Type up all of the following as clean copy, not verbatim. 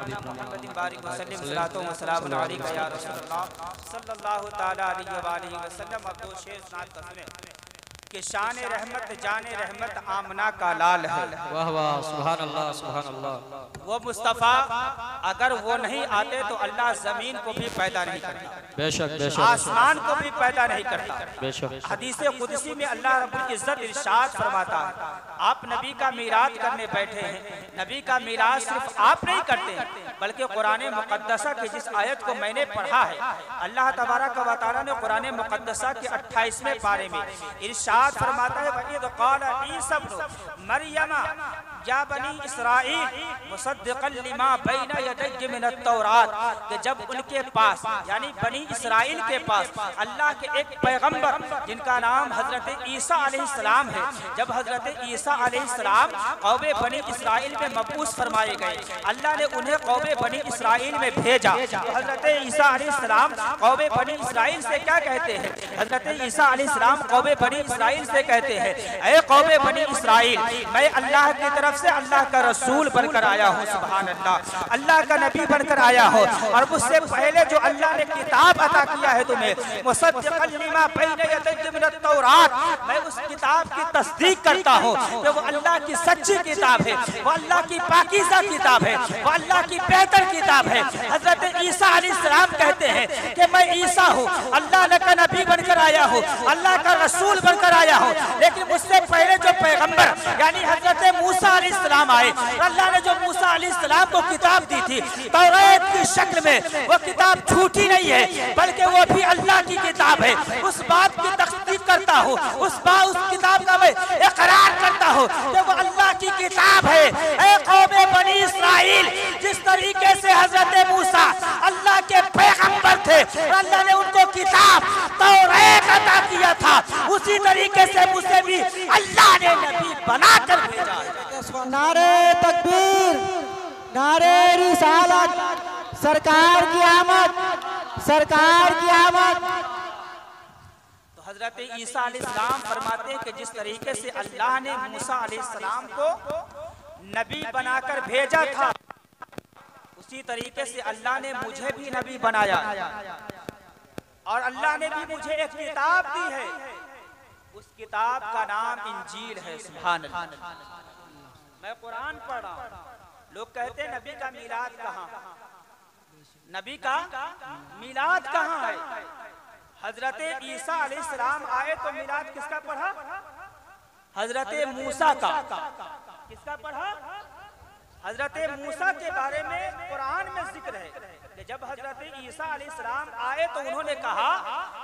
मुहम्मदिन बारिक वसल्लम सलातो व सलाम अलैका या रसूलल्लाह सल्लल्लाहु तआला अलैहि वसल्लम। अब दो शेर सुनात कसमें कि शान रहमत जाने रहमत आमना का लाल है। वाह वाह, सुभान अल्लाह सुभान अल्लाह। वो मुस्तफ़ा अगर वो नहीं आते तो अल्लाह जमीन को भी पैदा नहीं करता, बेशक बेशक, आसमान को भी पैदा नहीं करता। बेशक। हदीसे कुदसी में अल्लाह रब्बुल इज्जत इरशाद फरमाता है, आप नबी का मीराद करने बैठे हैं। नबी का मीराद सिर्फ आप नहीं करते बल्कि कुरान मुक़द्दसा की जिस आयत को मैंने पढ़ा है, अल्लाह तबारक व तआला ने कुरान मुक़द्दसा के 28वें पारे में इरशाद फरमाता है, वइज़ क़ाल ईसा इब्न मरियम या बनी इसराइल मुसद्दिक़न लिमा बैना यदैहि मिनत तौरात, कि जब उनके पास यानी बनी इसराइल के पास अल्लाह के एक पैगंबर जिनका नाम हजरत ईसा अलैहिस्सलाम है, जब हजरत ईसा अलैहिस्सलाम कौमे बनी इसराइल में मबूस फरमाए गए, अल्लाह ने उन्हें कौमे बनी इसराइल में भेजा। हजरत ईसा अलैहिस्सलाम कौमे बनी इसराइल से क्या कहते हैं? हजरत ईसा अलैहिस्सलाम कौमे बनी इसराइल से कहते हैं, ऐ कौमे बनी इसराइल, मैं अल्लाह की तरफ से अल्लाह का रसूल बनकर आया हूँ। सुभान अल्लाह, अल्लाह का नबी बनकर आया हो और उससे पहले जो अल्लाह ने किताब अता किया है तुम्हें, मुसद्दिक़न लिमा बैना यदैहि मिनत तौरात, मैं उस किताब की तस्दीक करता हूँ कि वो अल्लाह की सच्ची किताब है, वो अल्लाह की पाकीज़ा किताब है, वो अल्लाह की बेहतर किताब है। हजरत ईसा अलैहिस्सलाम कहते हैं कि मैं ईसा हूँ, अल्लाह का नबी बनकर आया हूँ, अल्लाह का रसूल बनकर आया हूँ। लेकिन उससे पहले जो पैगंबर यानी हजरत मूसा अलैहिस्सलाम आए, अल्लाह ने जो मूसा अलैहिस्सलाम को किताब दी थी तौरात की शक्ल में, वो किताब झूठी नहीं है बल्कि वो भी अल्लाह की किताब है। उस बात की तस्दीक करता हूँ, उस किताब का मैं इकरार करता हूँ कि वो अल्लाह की किताब है। ऐ कौमे बनी इसराइल, जिस तरीके से हजरत मूसा अल्लाह के पैगंबर थे, अल्लाह ने उनको किताब तौरात अता किया था, उसी तरीके से मुझे भी अल्लाह ने नबी बनाकर भेजा। नारे तकबीर, नारे रिसालत, सरकार की आमद, सरकार की आमद। तो हजरत ईसा अलैहिस्सलाम फरमाते हैं कि जिस तरीके से अल्लाह ने मूसा अलैहिस्सलाम को नबी बनाकर भेजा था, उसी तरीके से अल्लाह ने मुझे भी नबी बनाया और अल्लाह ने भी मुझे एक किताब दी है। उस किताब का नाम इंजील है। सुभान अल्लाह, मैं कुरान पढ़ रहा हूँ, लोग कहते हैं नबी का मीलाद कहाँ? नबी का मीलाद कहाँ है? हजरत ईसा अलैहिस्सलाम आए तो मीलाद किसका पढ़ा? हजरत मूसा का। किसका पढ़ा? हजरत मूसा के बारे में कुरान में जिक्र है कि जब हजरत ईसा अलैहिस्सलाम आए तो उन्होंने कहा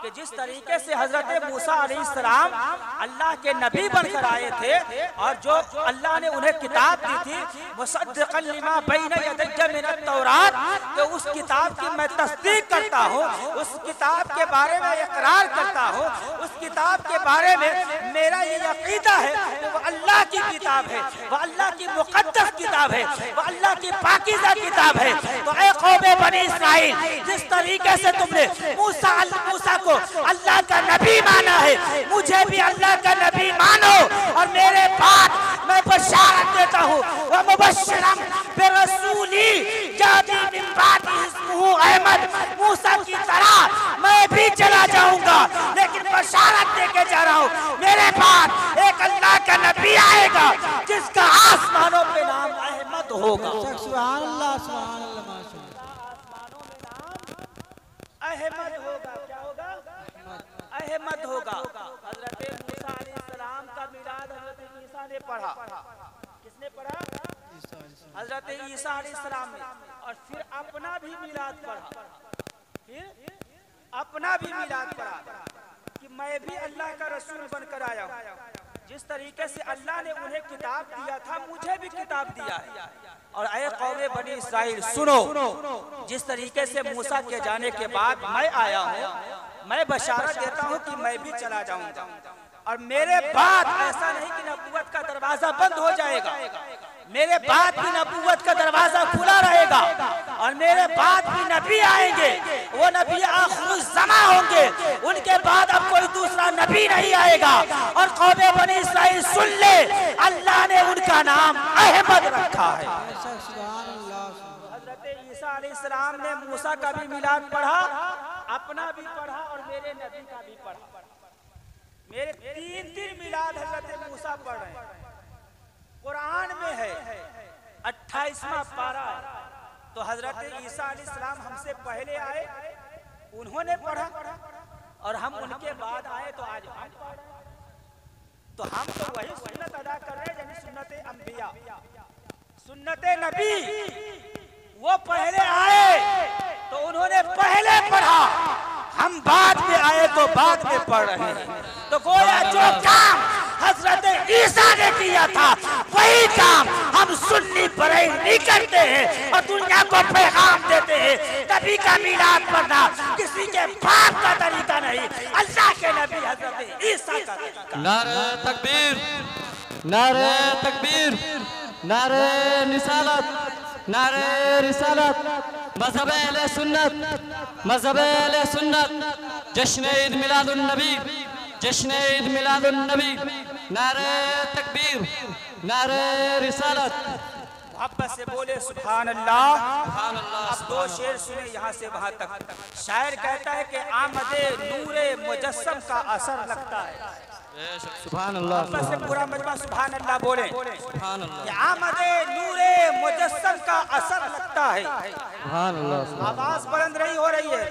कि जिस तरीके से हजरत मूसा अलैहिस्सलाम अल्लाह के नबी बनकर आए थे और जो अल्लाह ने उन्हें किताब दी थी मुसद्दिक़न लिमा बैना यदैहि मिनत तौरात, तो उस किताब की मैं तस्दीक करता हूँ, उस किताब के बारे में इकरार करता हूँ, उस किताब के बारे में मेरा ये अकीदा है कि वो अल्लाह की किताब है, वो अल्लाह की मुक़द्दस किताब है, वो अल्लाह की पाकीज़ा किताब है। तो ऐ कौमे बनी इसराइल, जिस तरीके से तुमने मूसा को अल्लाह का नबी माना है, मुझे भी अल्लाह का नबी मानो और मेरे बाद मैं बशारत देता हूँ, व मुबश्शिरन बिरसूली जाती मिन बादी इस्मुहु अहमद, मूसा की तरह मैं भी चला जाऊंगा, लेकिन बशारत देके जा रहा हूँ मेरे बाद एक अल्लाह का नबी आएगा जिसका आसमानों पे नाम अहमद होगा। सुभान अल्लाह, सुभान अल्लाह, माशाअल्लाह। अहमद होगा। क्या होगा? अहमद होगा। हजरत मूसा अलैहिस्सलाम का मीलाद हजरत ईसा ने पढ़ा। किसने पढ़ा? हजरत ईसा अलैहिस्सलाम ने। और फिर अपना भी मीलाद पढ़ा, फिर अपना भी मीलाद पढ़ा कि मैं भी अल्लाह का रसूल बनकर आया हूँ। जिस तरीके से अल्लाह ने उन्हें किताब दिया था, मुझे भी किताब दिया है। और ऐ कौमे बनी इसराइल सुनो, जिस तरीके से मूसा के जाने के बाद मैं आया हूँ, मैं बशारत देता हूँ कि मैं भी चला जाऊंगा और मेरे बाद ऐसा नहीं कि नबूवत का दरवाजा बंद हो जाएगा, मेरे बाद भी नबूवत का दरवाजा खुला रहेगा और मेरे बाद भी नबी आएंगे, वो नबी आखिरुज़्ज़मा होंगे, उनके बाद अब कोई दूसरा नबी नहीं आएगा। और कौमे बनी इसराइल सुन ले, अल्लाह ने उनका नाम अहमद रखा है। सुभान अल्लाह। हजरत ईसा अलैहिस्सलाम ने मूसा का भी मिलाद पढ़ा, अपना भी पढ़ा और मेरे नबी का भी पढ़ा। मेरे तीन मिलाद हजरत मूसा पढ़ रहे हैं। कुरान में है 28वां पारा, तो हजरत ईसा अलैहिस्सलाम हमसे पहले आए, उन्होंने पढ़ा और हम उनके बाद आए, तो आज हम पढ़ रहे हैं। तो हम तो वही सुन्नत अदा कर रहे हैं, यानी सुन्नत अंबिया, सुन्नत नबी। वो पहले आए तो उन्होंने पहले पढ़ा, हम बाद में आए तो बाद में पढ़ रहे हैं। तो गोया जो काम हजरत ईसा ने किया था वही काम हम सुन्नी बरेलवी करते हैं और दुनिया को पैगाम देते हैं। नबी का मिलाद पढ़ना किसी के बाप का तरीका नहीं, अल्लाह के नबी हजरत ईसा का तरीका। नारे तकबीर, नारे तकबीर, नारे रिसालत, नारे रिसालत, मज़हब अहले सुन्नत, मज़हब अहले सुन्नत, जश्न ईद मिलादुन नबी, जश्न ईद मिलादुन नबी, नारे तकबीर, नारे रिसालत। मोहब्बत से बोले सुभान अल्लाह। सुभान अल्लाह। अब दो शेर सुने यहाँ से वहाँ तक। शायर कहता है कि आमदे नूरे मुजस्सम का असर लगता है। सुभान अल्लाह। मोहब्बत से पूरा मजमा सुभान अल्लाह बोले। सुभान अल्लाह। आमदे नूरे मुजस्सम का असर लगता है। सुभान अल्लाह। आवाज बुलंद नहीं हो रही है।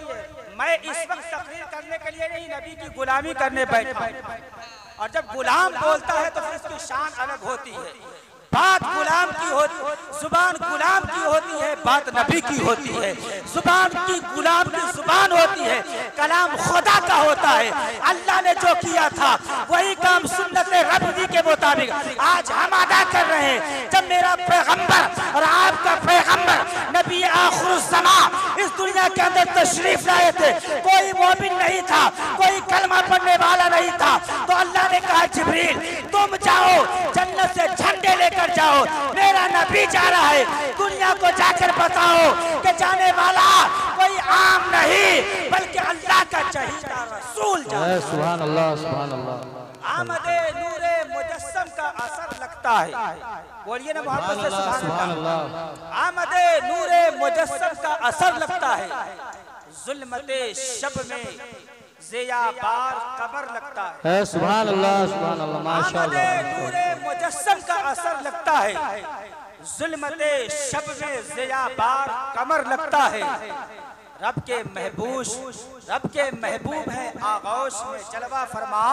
मैं इस वक्त तकरीर करने के लिए नहीं, नबी की गुलामी करने बैठा। और जब गुलाम बोलता है तो फिर उसकी शान अलग होती है। बात गुलाम की होती, जुबान गुलाम की होती है, बात नबी की होती है। जुबान की गुलाम की जुबान होती है, कलाम खुदा का होता है। अल्लाह ने जो किया था वही काम सुन्नत रब्बी के मुताबिक आज हम अदा कर रहे हैं। जब मेरा पैगंबर और आपका पैगंबर नबी आखिरुज़्ज़मा इस दुनिया के अंदर तशरीफ लाए थे, कोई मोमिन नहीं था, कोई कलमा पढ़ने वाला नहीं था। तो अल्लाह ने कहा जिब्रील तुम जाओ जन्नत से झंडे लेकर जाओ, मेरा नबी जा रहा है, दुनिया को जाकर बताओ कि जाने वाला कोई आम नहीं बल्कि अल्लाह का चहीता रसूल जा रहा है। सुभान अल्लाह, सुभान अल्लाह। आमदे नूरे मुजस्सम का असर लगता है। बोलिए ना मोहब्बत से सुभान अल्लाह। आमदे नूरे मुजस्सम का असर लगता है। जुल्मते शब में ज़ियाबार कबर लगता है। सुभान अल्लाह, सुभान अल्लाह, माशाअल्लाह। नूरे मुजस्सम का असर लगता है। जुल्मते शब में ज़ियाबार कमर लगता है। रब के महबूब है आगोश में जलवा फरमा,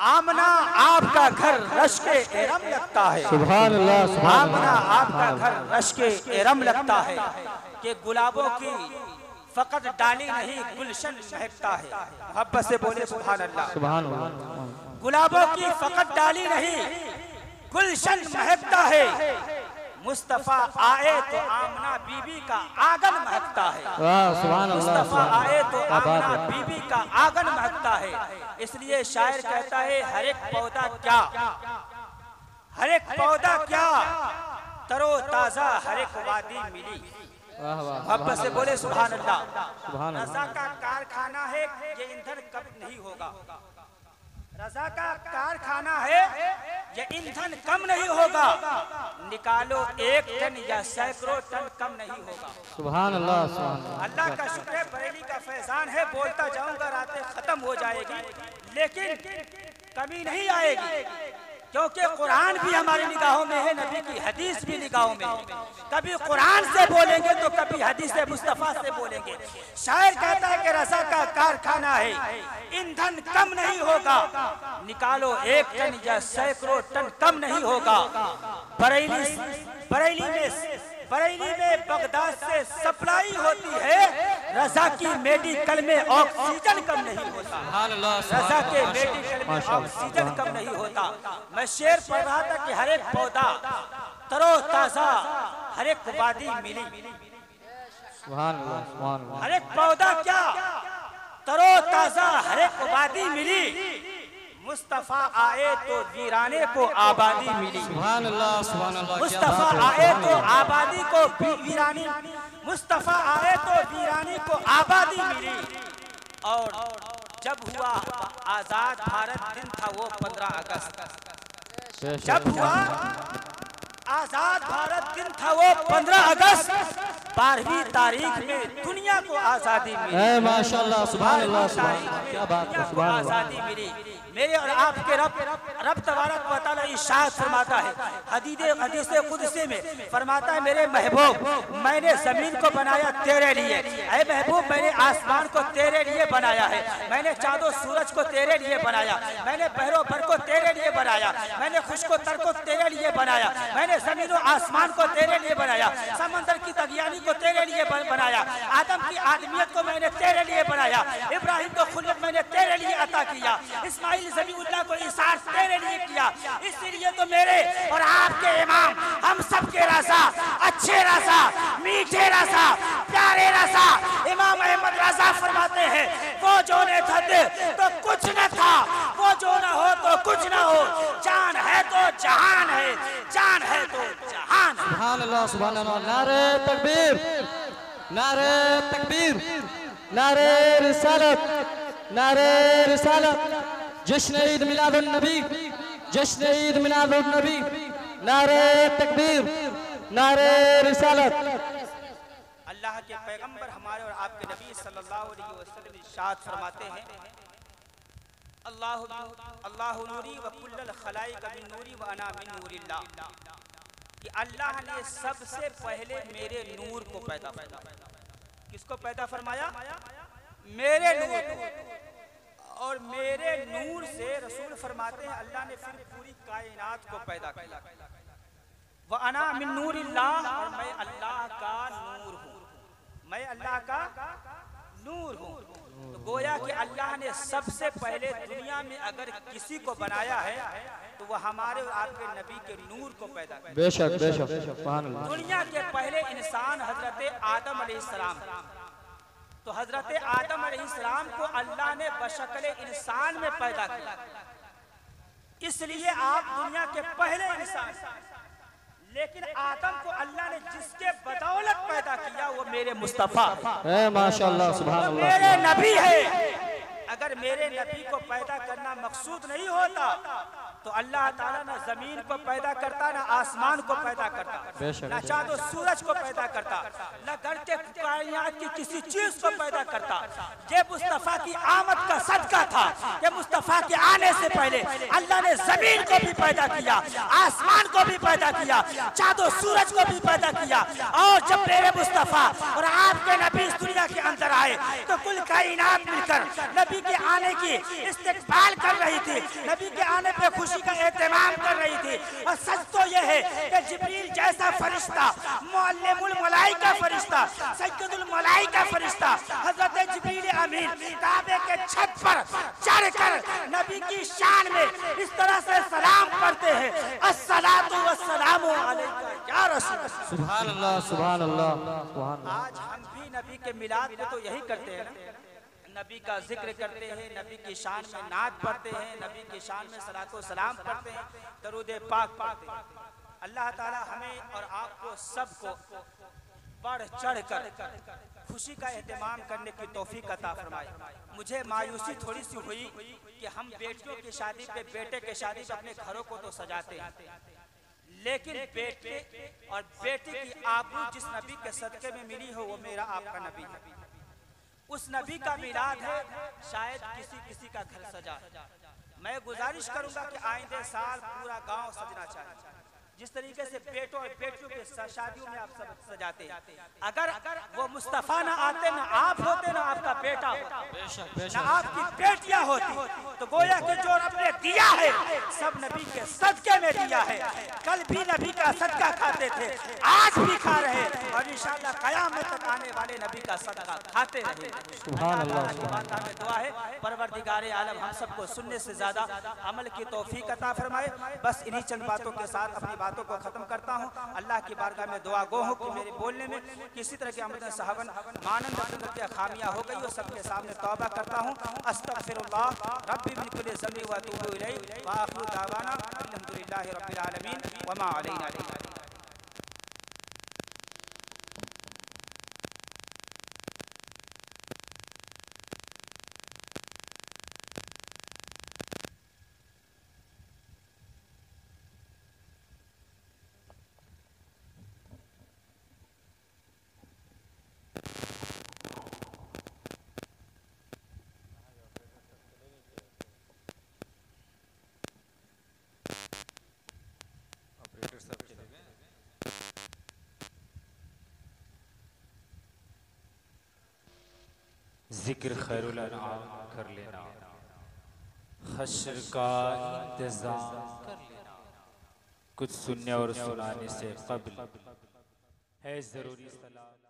आमना आपका घर रश्के एरम लगता है। सुभान अल्लाह, सुभान आमना आपका घर रश्के एरम लगता है। कि गुलाबों की फकत डाली नहीं गुलशन महकता है। मोहब्बत से बोले सुभान अल्लाह। सुभान अल्लाह। गुलाबों की फकत डाली नहीं गुलशन महकता है। मुस्तफा आए तो आमना बीबी का आंगन महकता है। सुभान अल्लाह। मुस्तफा आए तो आमना बीबी का आंगन महकता है। इसलिए शायर कहता है हर एक पौधा क्या, हर एक पौधा क्या, तरो ताजा हर एक वादी मिली। मोहब्बत से बोले सुभान अल्लाह। रज़ा का कारखाना है, ये ईंधन कब नहीं होगा। रज़ा का कारखाना है, ये ईंधन कम नहीं होगा। निकालो 1 टन या सैकड़ों टन कम नहीं होगा। सुभान अल्लाह, सुभान अल्लाह। अल्लाह का शुक्र है, बरेली का फैजान है, बोलता जाऊंगा रातें खत्म हो जाएगी लेकिन कमी नहीं आएगी। क्योंकि कुरान भी हमारी निगाहों में है, नबी की हदीस भी निगाहों में है। कभी कुरान से बोलेंगे तो कभी हदीस मुस्तफा से बोलेंगे। शायर कहता है कि रज़ा का कारखाना है, ईंधन कम नहीं होगा। निकालो 1 टन या सैकड़ों टन कम नहीं होगा। बरेली में बगदाद से सप्लाई होती है। रज़ा की मेडिकल में ऑक्सीजन कम नहीं होता। रज़ा के मेडिकल में ऑक्सीजन कम नहीं होता। मैं शेर पढ़ रहा था कि हर एक पौधा तरो ताजा हर एक वादी मिली। हर एक पौधा क्या, तरो ताजा हर एक वादी मिली। मुस्तफा आए तो वीराने को आबादी मिली। सुभान अल्लाह, सुभान अल्लाह। मुस्तफा आए तो आबादी को वीरानी, मुस्तफा आए तो वीरानी को आबादी मिली। और जब हुआ आजाद भारत दिन था वो 15 अगस्त। जब हुआ आजाद भारत दिन था वो 15 अगस्त। 12वीं तारीख में दुनिया को आज़ादी मिली। माशाअल्लाह, सुभान अल्लाह, सुभान अल्लाह, क्या बात है, सुभान अल्लाह। आज़ादी मिली। मेरे और आपके रब तबारक व तआला इरशाद फरमाता है हदीस कुदसी में, फरमाता है मेरे महबूब मैंने जमीन को बनाया तेरे लिए, ऐ महबूब मैंने आसमान को तेरे लिए बनाया है, मैंने चांदो सूरज को तेरे लिए बनाया, मैंने बहरो भर को तेरे लिए बनाया, मैंने खुशको तर को तेरे लिए बनाया, मैंने जमीन और आसमान को तेरे लिए बनाया, समंदर की तगयानी को तेरे लिए बनाया, आदम की आदमियत को मैंने तेरे लिए बनाया, इब्राहिम को खुल्लत मैंने तेरे लिए अता किया, इस्माइल ज़बीहुल्लाह को इसार तेरे लिए किया। इसलिए तो मेरे और आपके इमाम हम सबके रज़ा, अच्छे रज़ा, मीठे रज़ा, प्यारे रज़ा इमाम अहमद रज़ा फरमाते हैं वो जो न था तो कुछ न था, वो जो न हो तो कुछ न हो, जान है तो जहान है, जान है तो जहान है। सुभान अल्लाह, सुभान अल्लाह। नारे तकबीर, नारे तकबीर, नारे रिसालत, नारे रिसालत, जश्न ईद मिलादुन नबी, जश्न ईद मिलादुन नबी, नारे तकबीर, नारे रिसालत। अल्लाह के पैगंबर हमारे और आपके नबी सल्लल्लाहु अलैहि वसल्लम इरशाद फरमाते हैं अल्लाहु नूरी व कुल्लल खलाइक बिन नूरी व अना मिन नूरिल्लाह, कि अल्लाह ने सबसे पहले मेरे नूर को पैदा फरमाया। किसको पैदा फरमाया? मेरे नूर को। और मेरे नूर से रसूल फरमाते हैं अल्लाह ने फिर पूरी कायनात को पैदा किया। व अना मिन नूरिल्लाह, और मैं अल्लाह का नूर हूँ, मैं अल्लाह का नूर हूँ। तो गोया कि अल्लाह ने सबसे पहले दुनिया में अगर किसी को बनाया है तो वह हमारे और आपके नबी के नूर को पैदा किया। बेशक बेशक, सुभान अल्लाह। दुनिया के पहले इंसान हजरत आदम अलैहिस्सलाम, तो हजरत आदम अलैहिस्सलाम को अल्लाह ने बशक्ल इंसान में पैदा किया, इसलिए आप दुनिया के पहले इंसान। लेकिन आदम को अल्लाह ने जिसके बदौलत पैदा किया वो मेरे मुस्तफा है, माशाअल्लाह, सुभान अल्लाह, मेरे नबी है। अगर मेरे नबी को पैदा करना मकसूद नहीं होता तो अल्लाह ताला ना जमीन को पैदा करता, ना आसमान को पैदा करता, ना चांद और सूरज को पैदा करता, ना घर के कायनात की किसी चीज को पैदा करता। ये मुस्तफा की आमद का सदका था। ये मुस्तफा के आने से पहले अल्लाह ने जमीन को भी पैदा किया, आसमान को भी पैदा किया, चांद और सूरज को भी पैदा किया। और जब मेरे मुस्तफा और आपके नबी इस दुनिया के अंदर आए तो कुल कायनात मिलकर नबी के आने की इस्तकबाल कर रही थी, नबी के आने पे खुशी का एहतमाम कर रही थी। और सच तो यह है कि जिब्रील जैसा फरिश्ता, मुअल्लिमुल मलाइका फरिश्ता, सय्यदुल मलाइका फरिश्ता हजरत जिब्रील अमीन काबे के छत पर चढ़कर नबी की शान में इस तरह से सलाम करते हैं, अस्सलातु वस्सलामु अलैका या रसूल। सुभान अल्लाह, सुभान अल्लाह, सुभान अल्लाह। आज हम भी नबी के मिलाद में तो यही करते हैं ना, नबी का जिक्र करते हैं, नबी की शान में नात पढ़ते हैं, नबी की शान में सलातो सलाम पढ़ते हैं, दरूद पाक पढ़ते हैं। अल्लाह ताला हमें और आपको सबको बढ़ चढ़ कर खुशी का एहतमाम करने की तौफीक अता फरमाए। मुझे मायूसी थोड़ी सी हुई कि हम बेटियों की शादी पे, बेटे के शादी पे अपने घरों को तो सजाते हैं, लेकिन बेटे और बेटी की आबरू जिस नबी के सदके में मिली हो वो मेरा आपका नबी है। उस नबी का मिलाद है, शायद किसी किसी का घर सजा। मैं गुजारिश करूंगा कि आइंदे साल पूरा गांव सजना चाहिए, जिस तरीके से बेटों और बेटियों के शादियों में आप सब सजाते हैं। अगर वो मुस्तफा ना आते, ना आप होते, ना आपका बेटा होता, ना आपकी बेटियां होती, तो गोया कि जो रब ने दिया है सब नबी के सदके में दिया है। कल भी नबी का सदका खाते थे, आज भी खा रहे और इंशाअल्लाह क़यामत तक आने वाले नबी का सदका खाते रहे। सुभान अल्लाह। दुआ है परवरदिगारे आलम हम सबको सुनने से ज्यादा अमल की तौफीक अता फरमाए। बस इन्हीं चंद बातों के साथ अपनी बातों को खत्म करता हूँ। अल्लाह की बारगाह में दुआ गो हूँ कि मेरे बोलने में किसी तरह की अमदन सहवन मानंद या खामियां हो गई हो, सबके सामने तौबा करता हूँ। अस्तगफिरुल्लाह रब्बी मिन कुल्ली ज़ंबि व अतूबु इलैहि व आखिरु दावाना अल्हम्दुलिल्लाहि रब्बिल आलमीन व मा अलैना इल्ला अल बलाग। जिक्र खैरुल अनाम कर लेना, हश्र का इंतजाम कर लेना। कुछ सुनने और सुनाने से कब्ल है जरूरी सलाम।